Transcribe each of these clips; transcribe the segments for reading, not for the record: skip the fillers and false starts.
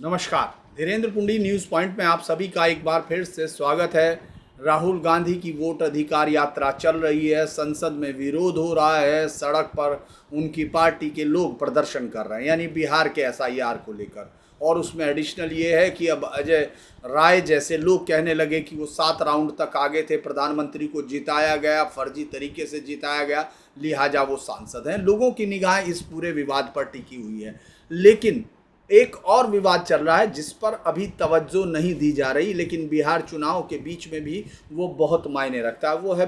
नमस्कार। Dhirendra पुंडी news point में आप सभी का एक बार फिर से स्वागत है। राहुल गांधी की वोट अधिकार यात्रा चल रही है, संसद में विरोध हो रहा है, सड़क पर उनकी पार्टी के लोग प्रदर्शन कर रहे हैं, यानी बिहार के एसआईआर को लेकर। और उसमें एडिशनल ये है कि अब अजय राय जैसे लोग कहने लगे कि वो 7 राउंड तक आगे थे, प्रधानमंत्री को जिताया गया, फर्जी तरीके से जिताया गया, लिहाजा वो सांसद हैं। लोगों की निगाह इस पूरे विवाद पर टिकी हुई है, लेकिन एक और विवाद चल रहा है जिस पर अभी तवज्जो नहीं दी जा रही, लेकिन बिहार चुनाव के बीच में भी वो बहुत मायने रखता है। वो है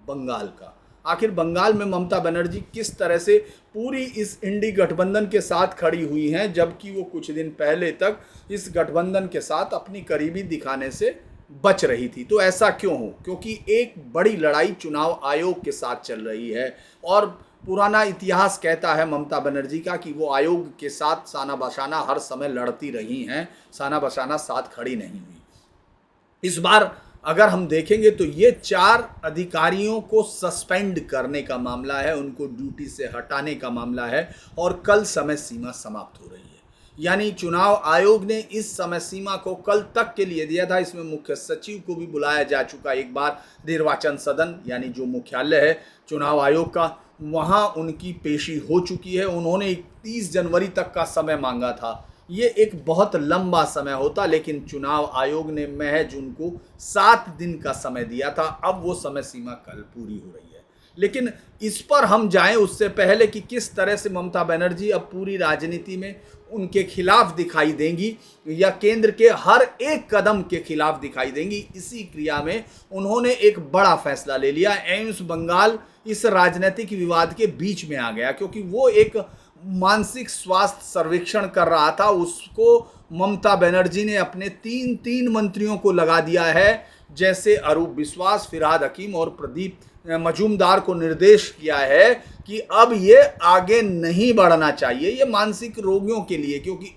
बंगाल का। आखिर बंगाल में ममता बनर्जी किस तरह से पूरी इस इंडी गठबंधन के साथ खड़ी हुई हैं, जबकि वो कुछ दिन पहले तक इस गठबंधन के साथ अपनी करीबी दिखाने से बच रही थी। तो ऐसा क्यों हो? क्योंकि एक बड़ी लड़ाई चुनाव आयोग के साथ चल रही है और पुराना इतिहास कहता है ममता बनर्जी का कि वो आयोग के साथ साना बसाना हर समय लड़ती रही हैं, साना बसाना साथ खड़ी नहीं हुई। इस बार अगर हम देखेंगे तो ये 4 अधिकारियों को सस्पेंड करने का मामला है, उनको ड्यूटी से हटाने का मामला है और कल समय सीमा समाप्त हो रही है। यानी चुनाव आयोग ने इस समय सीमा को कल तक के लिए दिया था। इसमें मुख्य सचिव को भी बुलाया जा चुका एक बार, निर्वाचन सदन यानी जो मुख्यालय है चुनाव आयोग का, वहाँ उनकी पेशी हो चुकी है। उन्होंने 31 जनवरी तक का समय मांगा था। ये एक बहुत लंबा समय होता, लेकिन चुनाव आयोग ने महज उनको 7 दिन का समय दिया था। अब वो समय सीमा कल पूरी हो रही है। लेकिन इस पर हम जाएं उससे पहले कि किस तरह से ममता बनर्जी अब पूरी राजनीति में उनके खिलाफ दिखाई देंगी या केंद्र के हर एक कदम के खिलाफ दिखाई देंगी, इसी क्रिया में उन्होंने एक बड़ा फैसला ले लिया। एम्स बंगाल इस राजनीतिक विवाद के बीच में आ गया, क्योंकि वो एक मानसिक स्वास्थ्य सर्वेक्षण कर रहा था। उसको ममता बनर्जी ने अपने 3 मंत्रियों को लगा दिया है, जैसे अरूप विश्वास, फिरहाद हकीम और प्रदीप मजूमदार को निर्देश किया है कि अब ये आगे नहीं बढ़ना चाहिए, ये मानसिक रोगियों के लिए, क्योंकि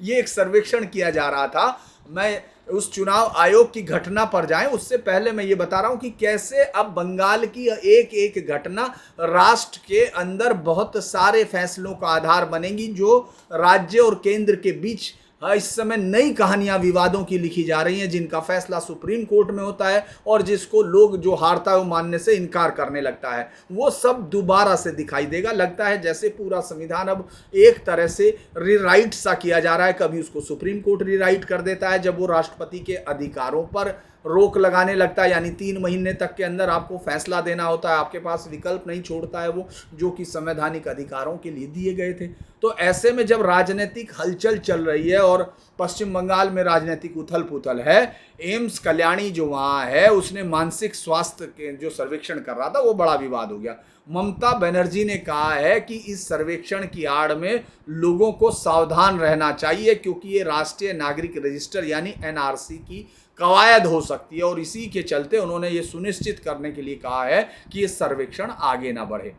ये एक सर्वेक्षण किया जा रहा था। मैं उस चुनाव आयोग की घटना पर जाएं उससे पहले मैं ये बता रहा हूं कि कैसे अब बंगाल की एक एक घटना राष्ट्र के अंदर बहुत सारे फैसलों का आधार बनेगी, जो राज्य और केंद्र के बीच इस समय नई कहानियां विवादों की लिखी जा रही हैं, जिनका फैसला सुप्रीम कोर्ट में होता है और जिसको लोग जो हारता है वो मानने से इनकार करने लगता है। वो सब दोबारा से दिखाई देगा। लगता है जैसे पूरा संविधान अब एक तरह से रीराइट सा किया जा रहा है। कभी उसको सुप्रीम कोर्ट रीराइट कर देता है जब वो राष्ट्रपति के अधिकारों पर रोक लगाने लगता है, यानी 3 महीने तक के अंदर आपको फैसला देना होता है, आपके पास विकल्प नहीं छोड़ता है वो, जो कि संवैधानिक अधिकारों के लिए दिए गए थे। तो ऐसे में जब राजनीतिक हलचल चल रही है और पश्चिम बंगाल में राजनीतिक उथल पुथल है, एम्स कल्याणी जो वहाँ है उसने मानसिक स्वास्थ्य के जो सर्वेक्षण कर रहा था वो बड़ा विवाद हो गया। ममता बनर्जी ने कहा है कि इस सर्वेक्षण की आड़ में लोगों को सावधान रहना चाहिए, क्योंकि ये राष्ट्रीय नागरिक रजिस्टर यानी एनआरसी की कवायद हो सकती है, और इसी के चलते उन्होंने ये सुनिश्चित करने के लिए कहा है कि ये सर्वेक्षण आगे ना बढ़े।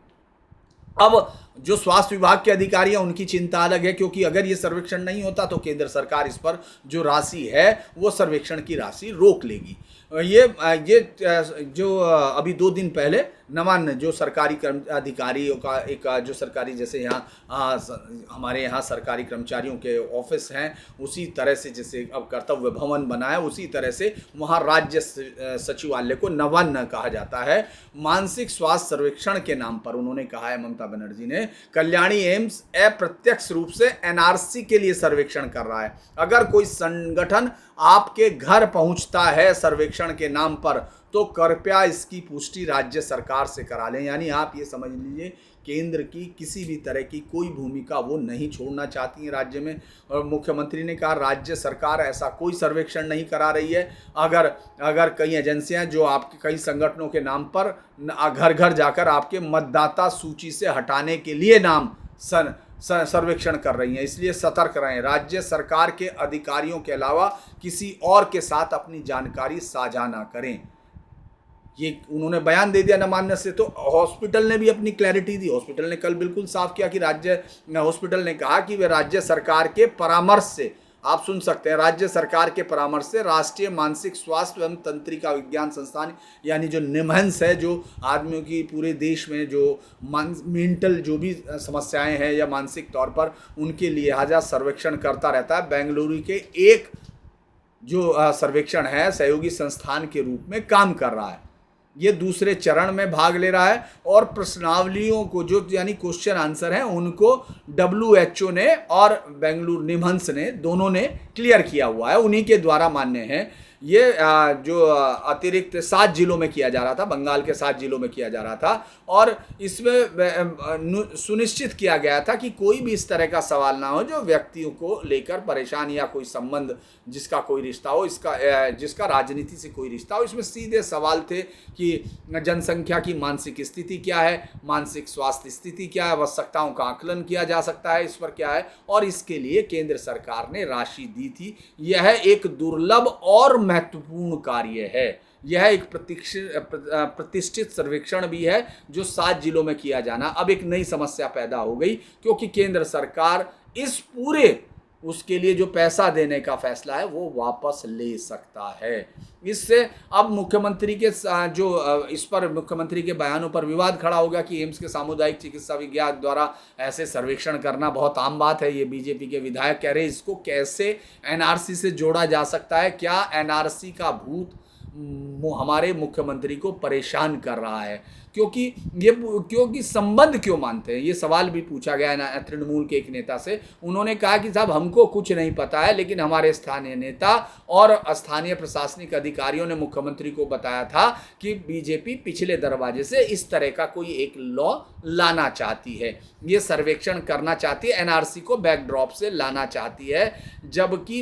अब जो स्वास्थ्य विभाग के अधिकारी हैं उनकी चिंता अलग है, क्योंकि अगर ये सर्वेक्षण नहीं होता तो केंद्र सरकार इस पर जो राशि है वो सर्वेक्षण की राशि रोक लेगी। ये जो अभी 2 दिन पहले नवान्न जो सरकारी अधिकारियों का एक जो सरकारी, जैसे यहाँ हमारे यहाँ सरकारी कर्मचारियों के ऑफिस हैं, उसी तरह से जैसे अब कर्तव्य भवन बना है, उसी तरह से वहाँ राज्य सचिवालय को नवान्न कहा जाता है। मानसिक स्वास्थ्य सर्वेक्षण के नाम पर उन्होंने कहा है ममता बनर्जी ने, कल्याणी एम्स अप्रत्यक्ष रूप से एनआरसी के लिए सर्वेक्षण कर रहा है। अगर कोई संगठन आपके घर पहुंचता है सर्वेक्षण के नाम पर तो कृपया इसकी पुष्टि राज्य सरकार से करा लें। यानी आप ये समझ लीजिए केंद्र की किसी भी तरह की कोई भूमिका वो नहीं छोड़ना चाहती है राज्य में। और मुख्यमंत्री ने कहा राज्य सरकार ऐसा कोई सर्वेक्षण नहीं करा रही है। अगर कई एजेंसियां जो आपके कई संगठनों के नाम पर घर घर जाकर आपके मतदाता सूची से हटाने के लिए नाम सर्वेक्षण कर रही हैं, इसलिए सतर्क रहें। राज्य सरकार के अधिकारियों के अलावा किसी और के साथ अपनी जानकारी साझा ना करें। ये उन्होंने बयान दे दिया न मानने से। तो हॉस्पिटल ने भी अपनी क्लैरिटी दी। हॉस्पिटल ने कल बिल्कुल साफ किया कि हॉस्पिटल ने कहा कि वे राज्य सरकार के परामर्श से आप सुन सकते हैं, राज्य सरकार के परामर्श से राष्ट्रीय मानसिक स्वास्थ्य एवं तंत्रिका विज्ञान संस्थान यानी जो निमहंस है, जो आदमियों की पूरे देश में जो मेंटल जो भी समस्याएं हैं या मानसिक तौर पर उनके लिहाजा सर्वेक्षण करता रहता है, बेंगलुरु के एक जो सर्वेक्षण है सहयोगी संस्थान के रूप में काम कर रहा है। ये दूसरे चरण में भाग ले रहा है और प्रश्नावलियों को जो यानी क्वेश्चन आंसर हैं उनको WHO ने और बेंगलुरु निमहंस ने दोनों ने क्लियर किया हुआ है, उन्हीं के द्वारा मान्य है। ये जो अतिरिक्त 7 जिलों में किया जा रहा था, बंगाल के 7 जिलों में किया जा रहा था और इसमें सुनिश्चित किया गया था कि कोई भी इस तरह का सवाल ना हो जो व्यक्तियों को लेकर परेशान या कोई संबंध जिसका कोई रिश्ता हो, जिसका राजनीति से कोई रिश्ता हो। इसमें सीधे सवाल थे कि जनसंख्या की मानसिक स्थिति क्या है, मानसिक स्वास्थ्य स्थिति क्या है, आवश्यकताओं का आकलन किया जा सकता है, इस पर क्या है, और इसके लिए केंद्र सरकार ने राशि दी थी। यह एक दुर्लभ और महत्वपूर्ण कार्य है। यह एक प्रतिष्ठित सर्वेक्षण भी है जो 7 जिलों में किया जाना। अब एक नई समस्या पैदा हो गई क्योंकि केंद्र सरकार इस पूरे उसके लिए जो पैसा देने का फैसला है वो वापस ले सकता है। इससे अब मुख्यमंत्री के जो इस पर मुख्यमंत्री के बयानों पर विवाद खड़ा हो गया कि एम्स के सामुदायिक चिकित्सा विज्ञान द्वारा ऐसे सर्वेक्षण करना बहुत आम बात है। ये बीजेपी के विधायक कह रहे हैं इसको कैसे एनआरसी से जोड़ा जा सकता है, क्या एनआरसी का भूत हमारे मुख्यमंत्री को परेशान कर रहा है, क्योंकि संबंध क्यों मानते हैं, ये सवाल भी पूछा गया है तृणमूल के एक नेता से। उन्होंने कहा कि साहब हमको कुछ नहीं पता है, लेकिन हमारे स्थानीय नेता और स्थानीय प्रशासनिक अधिकारियों ने मुख्यमंत्री को बताया था कि बीजेपी पिछले दरवाजे से इस तरह का कोई एक लॉ लाना चाहती है, ये सर्वेक्षण करना चाहती है, एनआरसी को बैकड्रॉप से लाना चाहती है। जबकि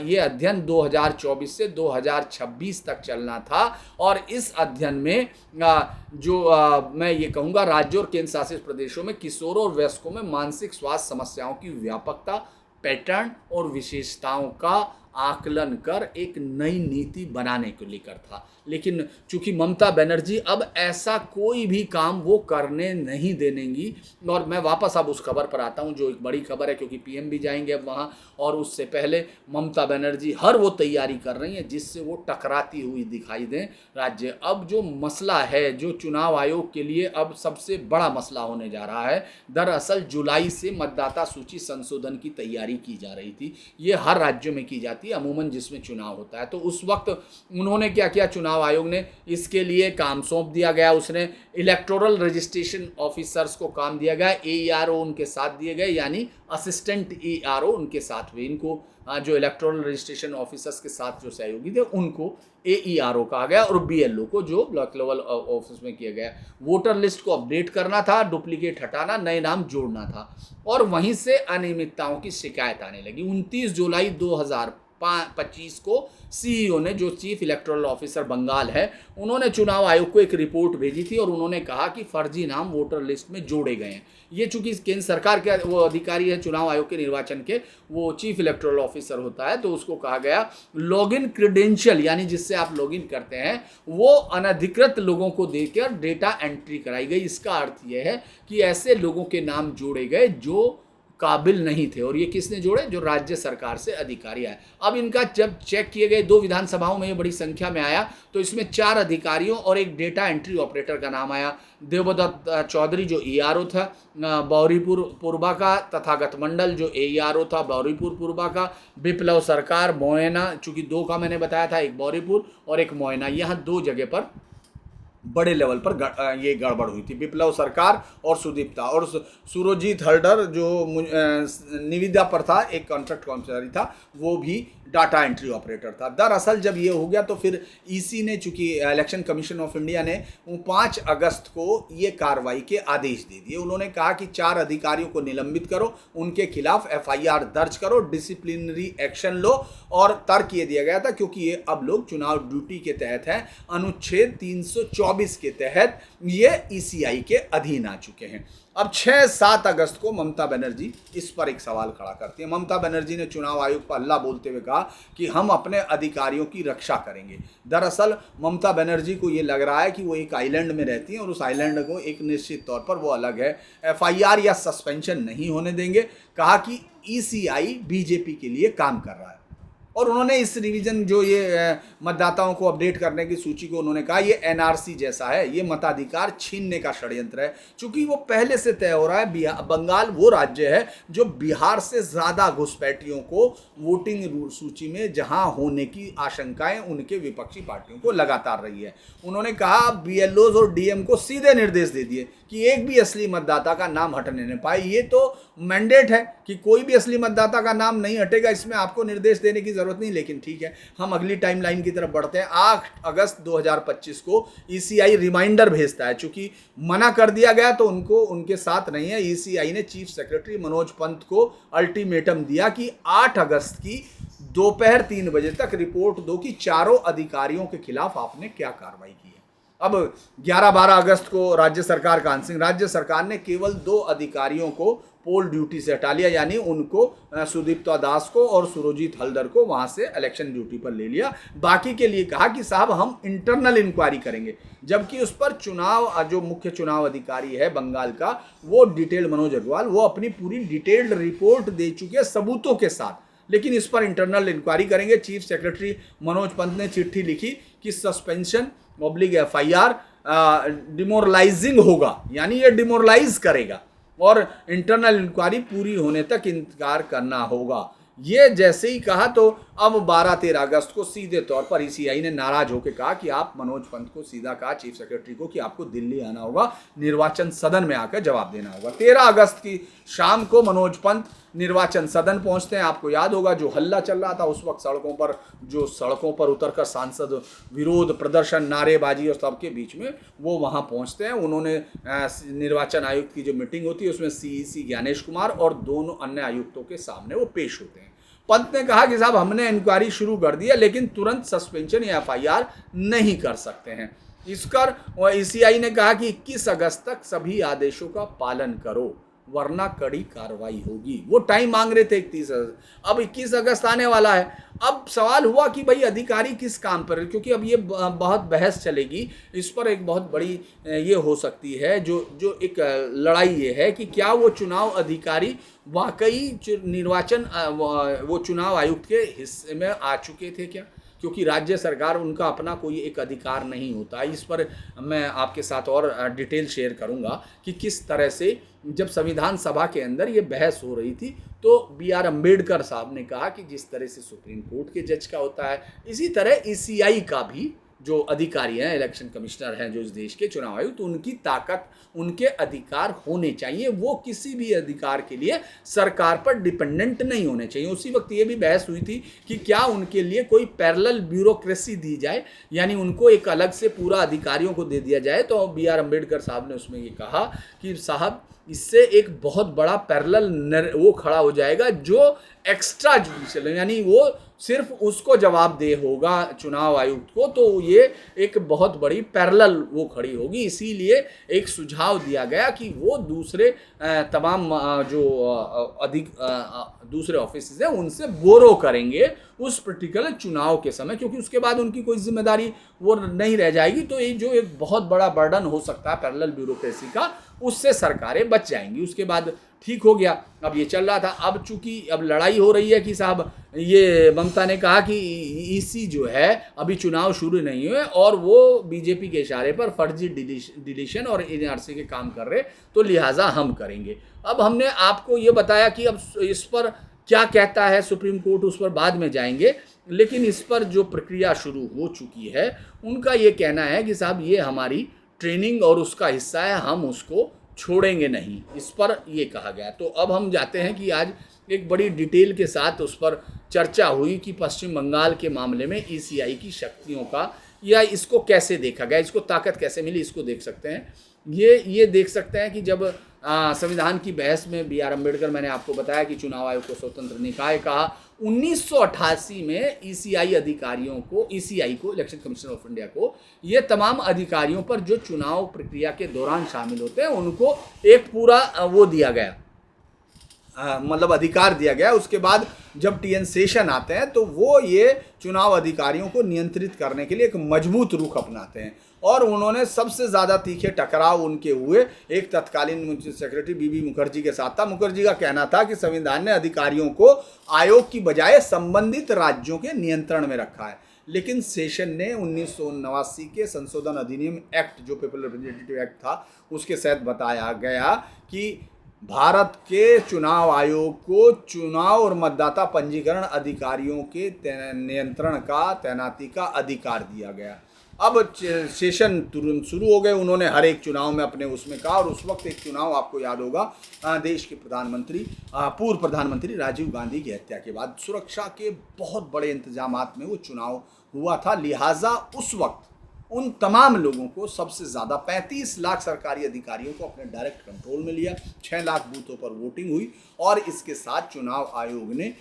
ये अध्ययन 2024 से 2026 तक चलना था और इस अध्ययन में मैं ये कहूँगा राज्यों और केंद्र शासित प्रदेशों में किशोरों और वयस्कों में मानसिक स्वास्थ्य समस्याओं की व्यापकता, पैटर्न और विशेषताओं का आकलन कर एक नई नीति बनाने को लेकर था। लेकिन चूंकि ममता बनर्जी अब ऐसा कोई भी काम वो करने नहीं देंगी। और मैं वापस अब उस खबर पर आता हूँ जो एक बड़ी खबर है, क्योंकि पीएम भी जाएंगे अब वहाँ, और उससे पहले ममता बनर्जी हर वो तैयारी कर रही हैं जिससे वो टकराती हुई दिखाई दें राज्य। अब जो मसला है जो चुनाव आयोग के लिए अब सबसे बड़ा मसला होने जा रहा है, दरअसल जुलाई से मतदाता सूची संशोधन की तैयारी की जा रही थी। ये हर राज्य में की जाती है अमूमन जिसमें चुनाव होता है। तो उस वक्त उन्होंने क्या किया, चुनाव आयोग ने इसके लिए काम सौंप दिया गया, उसने इलेक्टोरल रजिस्ट्रेशन ऑफिसर्स को काम दिया गया, AERO उनके साथ दिए गए, यानी असिस्टेंट ERO उनके साथ हुए। इनको जो इलेक्टोरल रजिस्ट्रेशन ऑफिसर्स के साथ जो सहयोगी थे उनको AERO कहा गया और BLO को जो ब्लॉक लेवल ऑफिस में किया गया। वोटर लिस्ट को अपडेट करना था, डुप्लीकेट हटाना, नए नाम जोड़ना था, और वहीं से अनियमितताओं की शिकायत आने लगी। 29 जुलाई 2025 को CEO ने, जो चीफ इलेक्टोरल ऑफिसर बंगाल है, उन्होंने चुनाव आयोग को एक रिपोर्ट भेजी थी और उन्होंने कहा कि फर्जी नाम वोटर लिस्ट में जोड़े गए हैं। ये चूंकि केंद्र सरकार के वो अधिकारी है चुनाव आयोग के निर्वाचन के, वो चीफ इलेक्टोरल ऑफिसर होता है, तो उसको कहा गया लॉगिन क्रेडेंशियल यानी जिससे आप लॉगिन करते हैं वो अनधिकृत लोगों को देकर डेटा एंट्री कराई गई। इसका अर्थ यह है कि ऐसे लोगों के नाम जोड़े गए जो काबिल नहीं थे, और ये किसने जोड़े, जो राज्य सरकार से अधिकारी आए। अब इनका जब चेक किए गए 2 विधानसभाओं में ये बड़ी संख्या में आया, तो इसमें 4 अधिकारियों और एक डेटा एंट्री ऑपरेटर का नाम आया। देवदत्त चौधरी जो ERO था बौरीपुर पूर्वा का, तथागत मंडल जो AERO था बौरीपुर पूर्वा का, विप्लव सरकार मोयना, चूंकि 2 का मैंने बताया था, एक बौरीपुर और एक मोयना, यहाँ 2 जगह पर बड़े लेवल पर ये गड़बड़ हुई थी। विप्लव सरकार और सुदीप्ता, और सुरजीत हल्डर जो निविदा पर था, एक कॉन्ट्रैक्ट कर्मचारी था, वो भी डाटा एंट्री ऑपरेटर था। दरअसल जब ये हो गया तो फिर EC ने, चूंकि इलेक्शन कमीशन ऑफ इंडिया ने 5 अगस्त को ये कार्रवाई के आदेश दे दिए। उन्होंने कहा कि 4 अधिकारियों को निलंबित करो, उनके खिलाफ FIR दर्ज करो, डिसिप्लिनरी एक्शन लो, और तर्क ये दिया गया था क्योंकि ये अब लोग चुनाव ड्यूटी के तहत हैं, अनुच्छेद 324 के तहत ये ECI के अधीन आ चुके हैं। अब 6-7 अगस्त को ममता बनर्जी इस पर एक सवाल खड़ा करती है। ममता बनर्जी ने चुनाव आयोग पर हल्ला बोलते हुए कहा कि हम अपने अधिकारियों की रक्षा करेंगे। दरअसल ममता बनर्जी को ये लग रहा है कि वो एक आइलैंड में रहती हैं और उस आइलैंड को एक निश्चित तौर पर वो अलग है, एफआईआर या सस्पेंशन नहीं होने देंगे। कहा कि ईसीआई बीजेपी के लिए काम कर रहा है और उन्होंने इस रिवीजन जो ये मतदाताओं को अपडेट करने की सूची को उन्होंने कहा ये एनआरसी जैसा है, ये मताधिकार छीनने का षड्यंत्र है। चूंकि वो पहले से तय हो रहा है, बंगाल वो राज्य है जो बिहार से ज़्यादा घुसपैठियों को वोटिंग सूची में जहां होने की आशंकाएं उनके विपक्षी पार्टियों को लगातार रही है। उन्होंने कहा बीएलओज और डीएम को सीधे निर्देश दे दिए कि एक भी असली मतदाता का नाम हटने न पाए। ये तो मैंडेट है कि कोई भी असली मतदाता का नाम नहीं हटेगा, इसमें आपको निर्देश देने की जरूरत नहीं। लेकिन ठीक है, हम अगली टाइमलाइन की तरफ बढ़ते हैं। 8 अगस्त 2025 को ईसीआई रिमाइंडर भेजता है। चूंकि मना कर दिया गया तो उनको उनके साथ नहीं है। ईसीआई ने चीफ सेक्रेटरी मनोज पंत को अल्टीमेटम दिया कि 8 अगस्त की दोपहर 3 बजे तक रिपोर्ट दो कि चारों अधिकारियों के खिलाफ आपने क्या कार्रवाई की है। अब 11-12 अगस्त को राज्य सरकार का आंसिंग, राज्य सरकार ने केवल 2 अधिकारियों को पोल ड्यूटी से हटा लिया, यानी उनको सुदीप्ता दास को और सुरजीत हल्दर को वहां से इलेक्शन ड्यूटी पर ले लिया। बाकी के लिए कहा कि साहब हम इंटरनल इंक्वायरी करेंगे, जबकि उस पर चुनाव जो मुख्य चुनाव अधिकारी है बंगाल का वो डिटेल मनोज अग्रवाल, वो अपनी पूरी डिटेल्ड रिपोर्ट दे चुके हैं सबूतों के साथ, लेकिन इस पर इंटरनल इंक्वायरी करेंगे। चीफ सेक्रेटरी मनोज पंत ने चिट्ठी लिखी कि सस्पेंशन ऑब्लिग एफआईआर डिमोरलाइजिंग होगा, यानी ये डिमोरलाइज करेगा और इंटरनल इंक्वायरी पूरी होने तक इंतजार करना होगा। ये जैसे ही कहा तो अब 12-13 अगस्त को सीधे तौर पर ईसीआई ने नाराज होकर कहा कि आप मनोज पंत को सीधा कहा चीफ सेक्रेटरी को कि आपको दिल्ली आना होगा, निर्वाचन सदन में आकर जवाब देना होगा। 13 अगस्त की शाम को मनोज पंत निर्वाचन सदन पहुंचते हैं। आपको याद होगा जो हल्ला चल रहा था उस वक्त सड़कों पर उतरकर सांसद विरोध प्रदर्शन, नारेबाजी और सबके बीच में वो वहां पहुंचते हैं। उन्होंने निर्वाचन आयुक्त की जो मीटिंग होती है उसमें सीईसी ज्ञानेश कुमार और दोनों अन्य आयुक्तों के सामने वो पेश होते हैं। पंत ने कहा कि साहब हमने इंक्वायरी शुरू कर दी है, लेकिन तुरंत सस्पेंशन या एफआईआर नहीं कर सकते हैं। इसकर ईसीआई ने कहा कि 21 अगस्त तक सभी आदेशों का पालन करो वरना कड़ी कार्रवाई होगी। वो टाइम मांग रहे थे 31 अगस्त, अब 21 अगस्त आने वाला है। अब सवाल हुआ कि भाई अधिकारी किस काम पर है, क्योंकि अब ये बहुत बहस चलेगी इस पर। एक बहुत बड़ी ये हो सकती है जो एक लड़ाई ये है कि क्या वो चुनाव अधिकारी वाकई निर्वाचन वो चुनाव आयुक्त के हिस्से में आ चुके थे क्या, क्योंकि राज्य सरकार उनका अपना कोई एक अधिकार नहीं होता। इस पर मैं आपके साथ और डिटेल शेयर करूंगा कि किस तरह से जब संविधान सभा के अंदर ये बहस हो रही थी तो BR अम्बेडकर साहब ने कहा कि जिस तरह से सुप्रीम कोर्ट के जज का होता है इसी तरह ईसीआई का भी जो अधिकारी हैं, इलेक्शन कमिश्नर हैं जो इस देश के चुनाव आयुक्त, तो उनकी ताकत, उनके अधिकार होने चाहिए। वो किसी भी अधिकार के लिए सरकार पर डिपेंडेंट नहीं होने चाहिए। उसी वक्त ये भी बहस हुई थी कि क्या उनके लिए कोई पैरेलल ब्यूरोक्रेसी दी जाए, यानी उनको एक अलग से पूरा अधिकारियों को दे दिया जाए। तो BR अम्बेडकर साहब ने उसमें ये कहा कि साहब इससे एक बहुत बड़ा पैरेलल वो खड़ा हो जाएगा जो एक्स्ट्रा जुडिशियल, यानी वो सिर्फ उसको जवाबदेह होगा चुनाव आयुक्त को, तो ये एक बहुत बड़ी पैरेलल वो खड़ी होगी। इसीलिए एक सुझाव दिया गया कि वो दूसरे तमाम जो दूसरे ऑफिस हैं उनसे बोरो करेंगे उस पर्टिकुलर चुनाव के समय, क्योंकि उसके बाद उनकी कोई जिम्मेदारी वो नहीं रह जाएगी। तो ये जो एक बहुत बड़ा बर्डन हो सकता है पैरेलल ब्यूरोक्रेसी का, उससे सरकारें बच जाएंगी। उसके बाद ठीक हो गया। अब ये चल रहा था, अब चूंकि अब लड़ाई हो रही है कि साहब ये ममता ने कहा कि ईसी जो है अभी चुनाव शुरू नहीं हुए और वो बीजेपी के इशारे पर फर्जी डिलीशन और एनआरसी के काम कर रहे, तो लिहाजा हम करेंगे। अब हमने आपको ये बताया कि अब इस पर क्या कहता है सुप्रीम कोर्ट, उस पर बाद में जाएंगे, लेकिन इस पर जो प्रक्रिया शुरू हो चुकी है उनका ये कहना है कि साहब ये हमारी ट्रेनिंग और उसका हिस्सा है, हम उसको छोड़ेंगे नहीं, इस पर ये कहा गया। तो अब हम जाते हैं कि आज एक बड़ी डिटेल के साथ उस पर चर्चा हुई कि पश्चिम बंगाल के मामले में ईसीआई की शक्तियों का या इसको कैसे देखा गया, इसको ताकत कैसे मिली, इसको देख सकते हैं। ये देख सकते हैं कि जब संविधान की बहस में बी आर अम्बेडकर, मैंने आपको बताया कि चुनाव आयोग को स्वतंत्र निकाय कहा। 1988 में ईसीआई अधिकारियों को, ईसीआई को, इलेक्शन कमीशन ऑफ इंडिया को, ये तमाम अधिकारियों पर जो चुनाव प्रक्रिया के दौरान शामिल होते हैं उनको एक पूरा वो दिया गया, मतलब अधिकार दिया गया। उसके बाद जब टीएन शेषन आते हैं तो वो ये चुनाव अधिकारियों को नियंत्रित करने के लिए एक मजबूत रुख अपनाते हैं, और उन्होंने सबसे ज़्यादा तीखे टकराव उनके हुए एक तत्कालीन सेक्रेटरी बीबी मुखर्जी के साथ था। मुखर्जी का कहना था कि संविधान ने अधिकारियों को आयोग की बजाय संबंधित राज्यों के नियंत्रण में रखा है, लेकिन शेषन ने 1979 के संशोधन अधिनियम एक्ट, जो पीपल रिप्रेजेंटेटिव एक्ट था, उसके तहत बताया गया कि भारत के चुनाव आयोग को चुनाव और मतदाता पंजीकरण अधिकारियों के नियंत्रण का, तैनाती का अधिकार दिया गया। अब सेशन तुरंत शुरू हो गए, उन्होंने हर एक चुनाव में अपने उसमें कहा, और उस वक्त एक चुनाव आपको याद होगा, देश के प्रधानमंत्री, पूर्व प्रधानमंत्री राजीव गांधी की हत्या के बाद सुरक्षा के बहुत बड़े इंतजामात में वो चुनाव हुआ था। लिहाजा उस वक्त उन तमाम लोगों को, सबसे ज़्यादा 35 लाख सरकारी अधिकारियों को अपने डायरेक्ट कंट्रोल में लिया। 6 लाख बूथों पर वोटिंग हुई, और इसके साथ चुनाव आयोग ने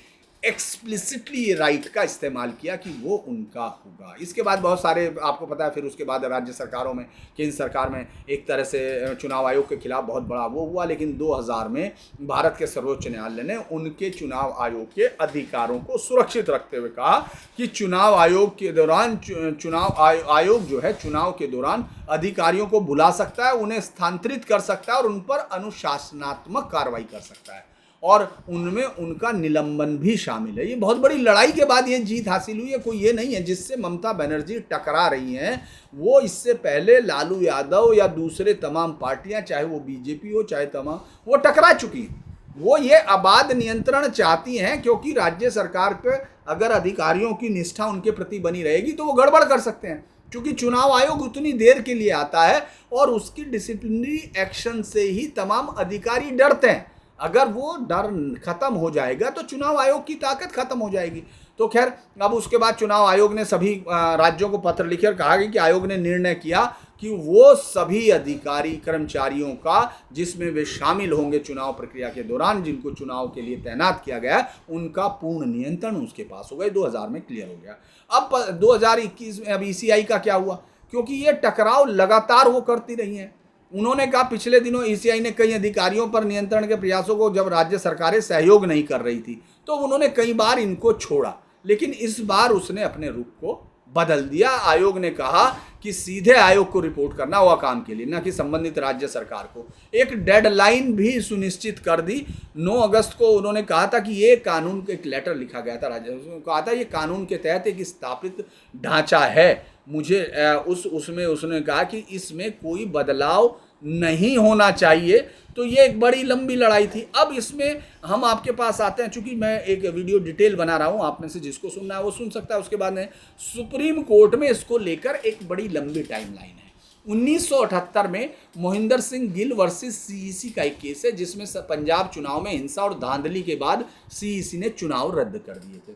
एक्सप्लिसिटली ये राइट का इस्तेमाल किया कि वो उनका होगा। इसके बाद बहुत सारे, आपको पता है, फिर उसके बाद राज्य सरकारों में, केंद्र सरकार में एक तरह से चुनाव आयोग के खिलाफ बहुत बड़ा वो हुआ, लेकिन 2000 में भारत के सर्वोच्च न्यायालय ने उनके चुनाव आयोग के अधिकारों को सुरक्षित रखते हुए कहा कि चुनाव आयोग के दौरान, चुनाव आयोग जो है चुनाव के दौरान अधिकारियों को बुला सकता है, उन्हें स्थानांतरित कर सकता है, और उन पर अनुशासनात्मक कार्रवाई कर सकता है, और उनमें उनका निलंबन भी शामिल है। ये बहुत बड़ी लड़ाई के बाद ये जीत हासिल हुई है। कोई ये नहीं है जिससे ममता बनर्जी टकरा रही हैं, वो इससे पहले लालू यादव या दूसरे तमाम पार्टियां, चाहे वो बीजेपी हो चाहे तमाम, वो टकरा चुकी हैं। वो ये अबाध नियंत्रण चाहती हैं, क्योंकि राज्य सरकार पे अगर अधिकारियों की निष्ठा उनके प्रति बनी रहेगी तो वो गड़बड़ कर सकते हैं, क्योंकि चुनाव आयोग उतनी देर के लिए आता है और उसकी डिसिप्लिनरी एक्शन से ही तमाम अधिकारी डरते हैं। अगर वो डर खत्म हो जाएगा तो चुनाव आयोग की ताकत खत्म हो जाएगी। तो खैर, अब उसके बाद चुनाव आयोग ने सभी राज्यों को पत्र लिखकर कहा कि आयोग ने निर्णय किया कि वो सभी अधिकारी कर्मचारियों का, जिसमें वे शामिल होंगे चुनाव प्रक्रिया के दौरान, जिनको चुनाव के लिए तैनात किया गया, उनका पूर्ण नियंत्रण उसके पास हो गया। 2000 में क्लियर हो गया। अब 2021 में अब ईसीआई का क्या हुआ, क्योंकि ये टकराव लगातार वो करती रही हैं। उन्होंने कहा, पिछले दिनों ईसीआई ने कई अधिकारियों पर नियंत्रण के प्रयासों को, जब राज्य सरकारें सहयोग नहीं कर रही थी, तो उन्होंने कई बार इनको छोड़ा, लेकिन इस बार उसने अपने रुख को बदल दिया। आयोग ने कहा कि सीधे आयोग को रिपोर्ट करना हुआ काम के लिए, न कि संबंधित राज्य सरकार को। एक डेडलाइन भी सुनिश्चित कर दी। 9 अगस्त को उन्होंने कहा था कि ये कानून, एक लेटर लिखा गया था राज्य, उसमें कहा था ये कानून के तहत एक स्थापित ढांचा है, मुझे उसमें उसने कहा कि इसमें कोई बदलाव नहीं होना चाहिए। तो ये एक बड़ी लंबी लड़ाई थी। अब इसमें हम आपके पास आते हैं, चूंकि मैं एक वीडियो डिटेल बना रहा हूँ, आप में से जिसको सुनना है वो सुन सकता है। उसके बाद में सुप्रीम कोर्ट में इसको लेकर एक बड़ी लंबी टाइमलाइन है। 1978 में मोहिंदर सिंह गिल वर्सेस सीईसी का एक केस है, जिसमें पंजाब चुनाव में हिंसा और धांधली के बाद सीईसी ने चुनाव रद्द कर दिए थे।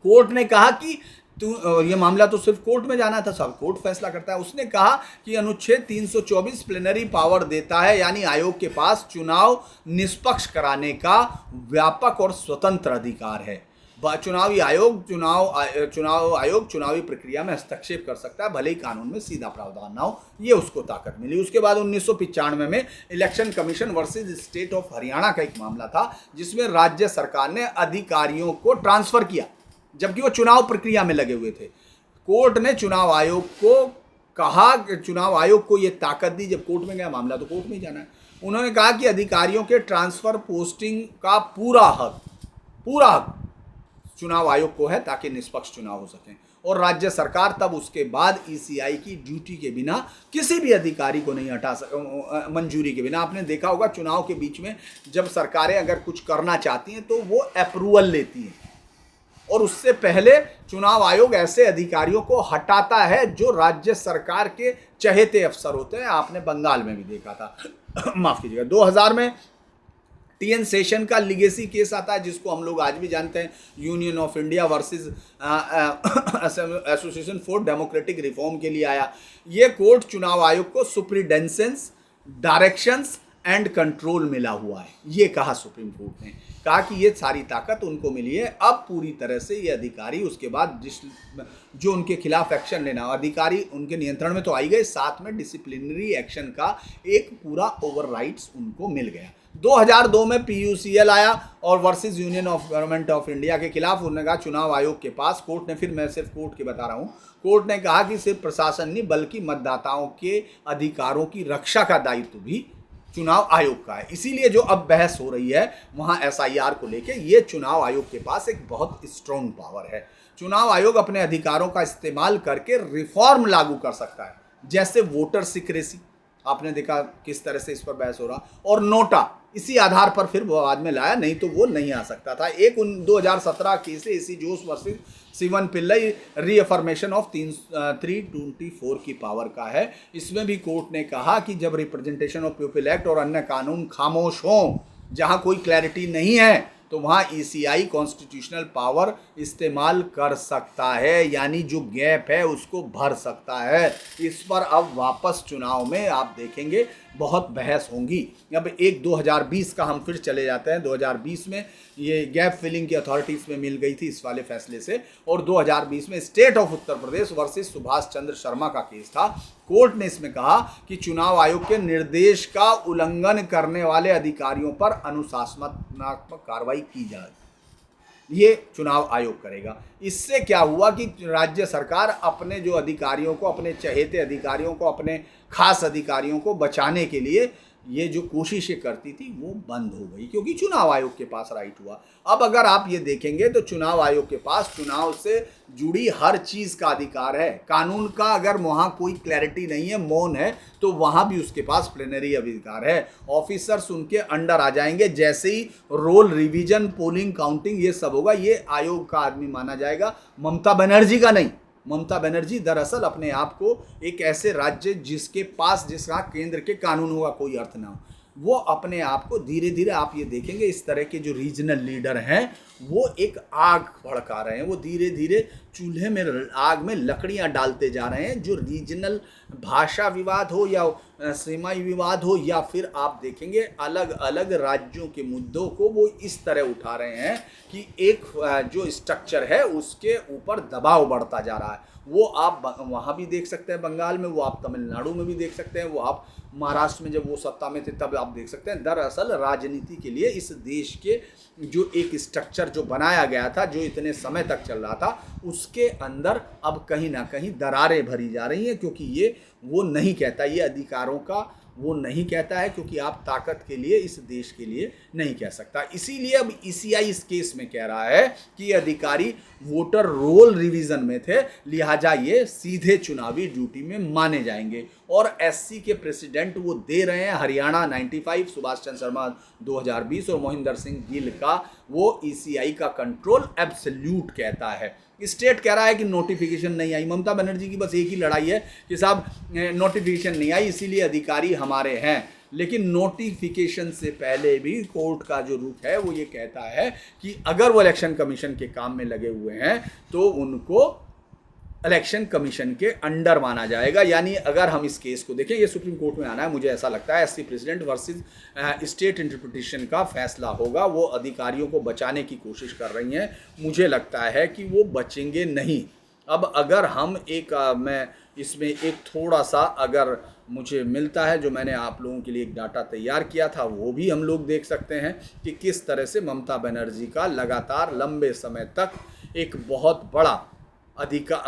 कोर्ट ने कहा कि ये मामला तो सिर्फ कोर्ट में जाना था, सब कोर्ट फैसला करता है। उसने कहा कि अनुच्छेद 324 प्लेनरी पावर देता है, यानी आयोग के पास चुनाव निष्पक्ष कराने का व्यापक और स्वतंत्र अधिकार है। चुनावी आयोग चुनावी प्रक्रिया में हस्तक्षेप कर सकता है, भले ही कानून में सीधा प्रावधान ना हो, ये उसको ताकत मिली। उसके बाद 1995 में election commission versus state of Haryana का एक मामला था, जिसमें राज्य सरकार ने अधिकारियों को ट्रांसफर किया, जबकि वो चुनाव प्रक्रिया में लगे हुए थे। कोर्ट ने चुनाव आयोग को कहा कि चुनाव आयोग को ये ताकत दी, जब कोर्ट में गया मामला तो कोर्ट में ही जाना है। उन्होंने कहा कि अधिकारियों के ट्रांसफर पोस्टिंग का पूरा हक चुनाव आयोग को है, ताकि निष्पक्ष चुनाव हो सकें। और राज्य सरकार तब उसके बाद ईसीआई की ड्यूटी के बिना किसी भी अधिकारी को नहीं हटा मंजूरी के बिना। आपने देखा होगा चुनाव के बीच में जब सरकारें अगर कुछ करना चाहती हैं तो वो अप्रूवल लेती हैं, और उससे पहले चुनाव आयोग ऐसे अधिकारियों को हटाता है जो राज्य सरकार के चहेते अफसर होते हैं। आपने बंगाल में भी देखा था। माफ कीजिएगा, 2000 में टीएन शेषन का लिगेसी केस आता है, जिसको हम लोग आज भी जानते हैं, union of India versus association for democratic reform के लिए आया। ये कोर्ट चुनाव आयोग को सुप्रीडेंसेंस, डायरेक्शंस एंड कंट्रोल मिला हुआ है, ये कहा सुप्रीम कोर्ट ने। कहा कि ये सारी ताकत उनको मिली है, अब पूरी तरह से ये अधिकारी उसके बाद जो उनके खिलाफ एक्शन लेना, अधिकारी उनके नियंत्रण में तो आई गए, साथ में डिसिप्लिनरी एक्शन का एक पूरा ओवरराइट्स उनको मिल गया। 2002 में PUCL आया और versus union of government of India के खिलाफ उन्होंने कहा चुनाव आयोग के पास, कोर्ट ने, फिर मैं सिर्फ कोर्ट की बता रहा हूँ, कोर्ट ने कहा कि सिर्फ प्रशासन नहीं बल्कि मतदाताओं के अधिकारों की रक्षा का दायित्व भी चुनाव आयोग का है। इसीलिए जो अब बहस हो रही है वहाँ SIR को लेके, ये चुनाव आयोग के पास एक बहुत स्ट्रॉन्ग पावर है। चुनाव आयोग अपने अधिकारों का इस्तेमाल करके रिफॉर्म लागू कर सकता है, जैसे वोटर सिक्रेसी, आपने देखा किस तरह से इस पर बहस हो रहा, और नोटा, इसी आधार पर फिर वो बाद में लाया, नहीं तो वो नहीं आ सकता था। एक 2017 केस है इसी जोश वर्सेस सिवन पिल्लई, रीअफर्मेशन ऑफ 324 की पावर का है। इसमें भी कोर्ट ने कहा कि जब रिप्रेजेंटेशन ऑफ पीपल एक्ट और अन्य कानून खामोश हों, जहां कोई क्लैरिटी नहीं है, तो वहाँ ECI कॉन्स्टिट्यूशनल पावर इस्तेमाल कर सकता है, यानी जो गैप है उसको भर सकता है। इस पर अब वापस चुनाव में आप देखेंगे बहुत बहस होंगी। अब 2020 का हम फिर चले जाते हैं। 2020 में ये गैप फिलिंग की अथॉरिटीज़ में मिल गई थी इस वाले फैसले से, और 2020 में state of Uttar Pradesh versus Subhash Chandra Sharma का केस था। कोर्ट ने इसमें कहा कि चुनाव आयोग के निर्देश का उल्लंघन करने वाले अधिकारियों पर अनुशासनात्मक कार्रवाई की जाए, ये चुनाव आयोग करेगा। इससे क्या हुआ कि राज्य सरकार अपने जो अधिकारियों को, अपने चहेते अधिकारियों को, अपने खास अधिकारियों को बचाने के लिए ये जो कोशिशें करती थी वो बंद हो गई, क्योंकि चुनाव आयोग के पास राइट हुआ। अब अगर आप ये देखेंगे तो चुनाव आयोग के पास चुनाव से जुड़ी हर चीज़ का अधिकार है। कानून का अगर वहाँ कोई क्लैरिटी नहीं है, मौन है, तो वहाँ भी उसके पास प्लेनरी अधिकार है। ऑफिसर्स उनके अंडर आ जाएंगे, जैसे ही रोल रिवीजन, पोलिंग, काउंटिंग ये सब होगा, ये आयोग का आदमी माना जाएगा, ममता बनर्जी का नहीं। ममता बनर्जी दरअसल अपने आप को एक ऐसे राज्य जिसके पास, जिसका केंद्र के कानून होगा कोई अर्थ ना हो, वो अपने आप को धीरे धीरे, आप ये देखेंगे इस तरह के जो रीजनल लीडर हैं वो एक आग भड़का रहे हैं, वो धीरे धीरे चूल्हे में, आग में लकड़ियां डालते जा रहे हैं। जो रीजनल भाषा विवाद हो या सीमाई विवाद हो, या फिर आप देखेंगे अलग अलग राज्यों के मुद्दों को वो इस तरह उठा रहे हैं कि एक जो स्ट्रक्चर है उसके ऊपर दबाव बढ़ता जा रहा है। वो आप वहाँ भी देख सकते हैं बंगाल में, वो आप तमिलनाडु में भी देख सकते हैं, वो आप महाराष्ट्र में जब वो सत्ता में थे तब आप देख सकते हैं। दरअसल राजनीति के लिए इस देश के जो एक स्ट्रक्चर जो बनाया गया था, जो इतने समय तक चल रहा था, उसके अंदर अब कहीं ना कहीं दरारें भरी जा रही हैं, क्योंकि ये वो नहीं कहता, ये अधिकारों का वो नहीं कहता है, क्योंकि आप ताकत के लिए, इस देश के लिए नहीं कह सकता। इसीलिए अब ECI इस केस में कह रहा है कि ये अधिकारी वोटर रोल रिवीजन में थे, लिहाजा ये सीधे चुनावी ड्यूटी में माने जाएंगे। और SC के प्रेसिडेंट वो दे रहे हैं, हरियाणा 95, सुभाष चंद्र शर्मा 2020 और मोहिंदर सिंह गिल का वो ECI का कंट्रोल एब्सोल्यूट कहता है। स्टेट कह रहा है कि नोटिफिकेशन नहीं आई। ममता बनर्जी की बस एक ही लड़ाई है कि साहब नोटिफिकेशन नहीं आई इसीलिए अधिकारी हमारे हैं, लेकिन नोटिफिकेशन से पहले भी कोर्ट का जो रुख है वो ये कहता है कि अगर वो इलेक्शन कमीशन के काम में लगे हुए हैं तो उनको इलेक्शन कमीशन के अंडर माना जाएगा। यानी अगर हम इस केस को देखें, ये सुप्रीम कोर्ट में आना है, मुझे ऐसा लगता है SC president versus state interpretation का फैसला होगा। वो अधिकारियों को बचाने की कोशिश कर रही हैं, मुझे लगता है कि वो बचेंगे नहीं। अब अगर हम मैं इसमें एक थोड़ा सा अगर मुझे मिलता है, जो मैंने आप लोगों के लिए एक डाटा तैयार किया था, वो भी हम लोग देख सकते हैं कि किस तरह से ममता बनर्जी का लगातार लंबे समय तक एक बहुत बड़ा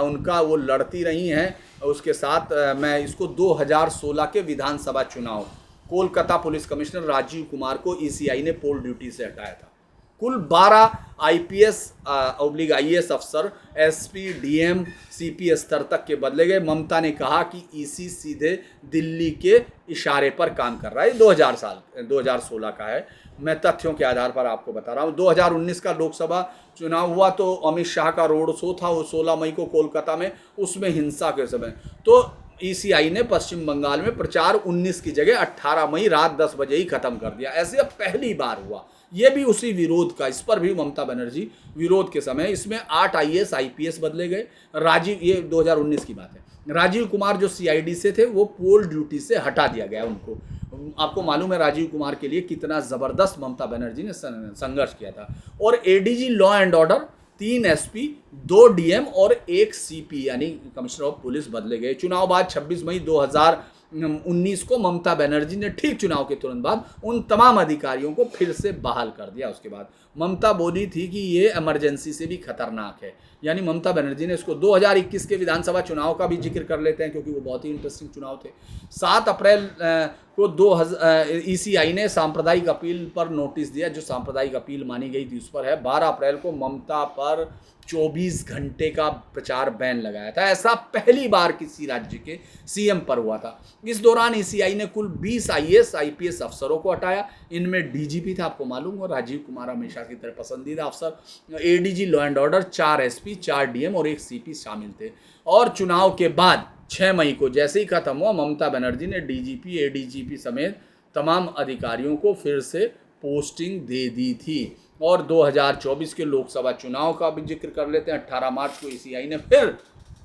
उनका वो लड़ती रही हैं। उसके साथ मैं इसको 2016 के विधानसभा चुनाव, कोलकाता पुलिस कमिश्नर राजीव कुमार को ECI ने पोल ड्यूटी से हटाया था। कुल 12 IPS/IAS अफसर SP, DM, CP स्तर तक के बदले गए। ममता ने कहा कि EC सीधे दिल्ली के इशारे पर काम कर रहा है। 2016 का है, मैं तथ्यों के आधार पर आपको बता रहा हूँ। 2019 का लोकसभा चुनाव हुआ तो अमित शाह का रोड शो था वो 16 मई को कोलकाता में, उसमें हिंसा के समय तो ECI ने पश्चिम बंगाल में प्रचार 19 की जगह 18 मई रात 10 बजे ही खत्म कर दिया। ऐसे अब पहली बार हुआ, ये भी उसी विरोध का, इस पर भी ममता बनर्जी विरोध के समय इसमें 8 IAS IPS बदले गए। ये 2019 की बात है। राजीव कुमार जो CID से थे वो पोल ड्यूटी से हटा दिया गया उनको। आपको मालूम है राजीव कुमार के लिए कितना ज़बरदस्त ममता बनर्जी ने संघर्ष किया था। और ADG law and order 3 SP 2 DM और 1 सीपी यानी कमिश्नर ऑफ पुलिस बदले गए। चुनाव बाद 26 मई 2019 को ममता बनर्जी ने ठीक चुनाव के तुरंत बाद उन तमाम अधिकारियों को फिर से बहाल कर दिया। उसके बाद ममता बोली थी कि ये इमरजेंसी से भी खतरनाक है, यानी ममता बनर्जी ने इसको 2021 के विधानसभा चुनाव का भी जिक्र कर लेते हैं क्योंकि वो बहुत ही इंटरेस्टिंग चुनाव थे। 7 अप्रैल को ईसीआई ने सांप्रदायिक अपील पर नोटिस दिया, जो सांप्रदायिक अपील मानी गई थी उस पर है। 12 अप्रैल को ममता पर 24 घंटे का प्रचार बैन लगाया था। ऐसा पहली बार किसी राज्य के सीएम पर हुआ था। इस दौरान ईसीआई ने कुल 20 आईएएस आईपीएस अफसरों को हटाया। इनमें डीजीपी था, आपको मालूम हो राजीव कुमार हमेशा की तरह पसंदीदा अफसर। ADG law and order 4 SP 4 DM और 1 सीपी शामिल थे। और चुनाव के बाद 6 मई को जैसे ही खत्म हुआ, ममता बनर्जी ने डीजीपी एडीजीपी समेत तमाम अधिकारियों को फिर से पोस्टिंग दे दी थी। और 2024 के लोकसभा चुनाव का भी जिक्र कर लेते हैं। 18 मार्च को ईसीआई ने फिर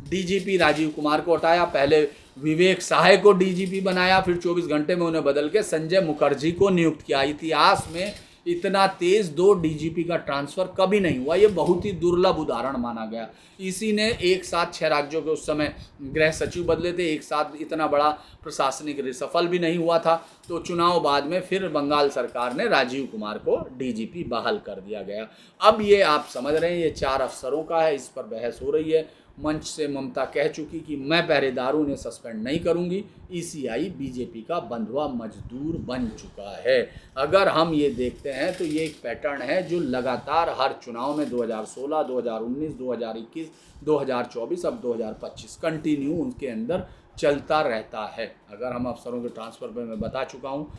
डीजीपी राजीव कुमार को हटाया। पहले विवेक सहाय को डीजीपी बनाया, फिर 24 घंटे में उन्हें बदल के संजय मुखर्जी को नियुक्त किया। इतिहास में इतना तेज 2 डीजीपी का ट्रांसफर कभी नहीं हुआ, ये बहुत ही दुर्लभ उदाहरण माना गया। इसी ने एक साथ 6 राज्यों के उस समय गृह सचिव बदले थे, एक साथ इतना बड़ा प्रशासनिक रिसफल भी नहीं हुआ था। तो चुनाव बाद में फिर बंगाल सरकार ने राजीव कुमार को डीजीपी बहाल कर दिया गया। अब ये आप समझ रहे हैं ये 4 अफसरों का है, इस पर बहस हो रही है। मंच से ममता कह चुकी कि मैं पहरेदारों ने सस्पेंड नहीं करूंगी। ईसीआई बीजेपी का बंधुआ मजदूर बन चुका है। अगर हम ये देखते हैं तो ये एक पैटर्न है जो लगातार हर चुनाव में 2016, 2019, 2021, 2024, अब 2025 कंटिन्यू उनके अंदर चलता रहता है। अगर हम अफसरों के ट्रांसफ़र पर मैं बता चुका हूँ,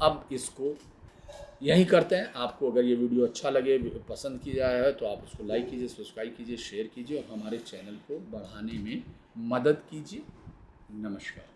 अब इसको यही करते हैं। आपको अगर ये वीडियो अच्छा लगे, पसंद किया है तो आप उसको लाइक कीजिए, सब्सक्राइब कीजिए, शेयर कीजिए और हमारे चैनल को बढ़ाने में मदद कीजिए। नमस्कार।